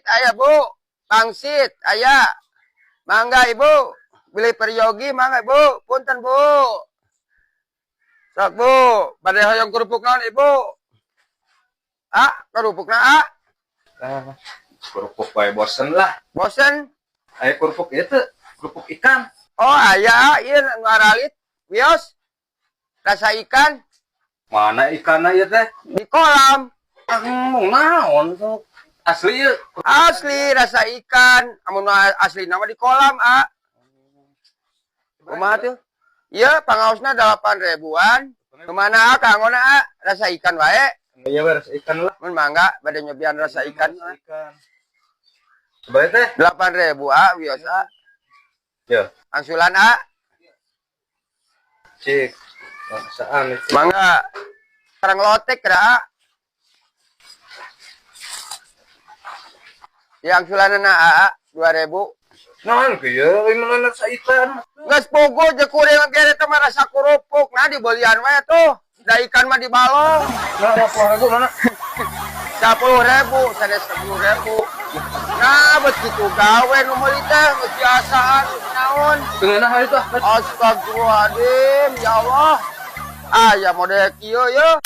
Ayah bu, pangsit, ayah. Mangga ibu, beli peryogi, mangga ibu, punten bu. Sok bu, badai hoyong kerupuk naon ibu. Kerupuk na Kerupuk bae bosen lah. bosen. Ayo kerupuk itu, kerupuk ikan. Oh ayah, iya ngaralit, wios, rasa ikan Mana ikannya ya teh? di kolam. Ngomong naon tuh? Asli ya? Asli rasa ikan, amun asli nama di kolam Kumaha tuh? Iya, pangaosna 8.000-an. Kemana kangona rasa ikan wae. Iya beres ikan lah. Mun mangga bade nyobian rasa ikan. Ikan. Coba teh? 8.000 wios Ya. Angsulan Cik. Maksaan itu. Mangga. Sareng lotek kira Ya angsulanana 2.000. Naon ke ya? Gimana rasa ikan? Geus pogo je kuring kere teh mah rasa kerupuk. Nah dibelian wae tuh. Da ikan mah dibalong. Nah, 20.000 mana? 10.000, sade 10.000. Nah, begitu gawe nu meuli teh geus biasaan naon. Dengan hari itu. Astagfirullahaladzim, ya Allah. Ya model kieu ya.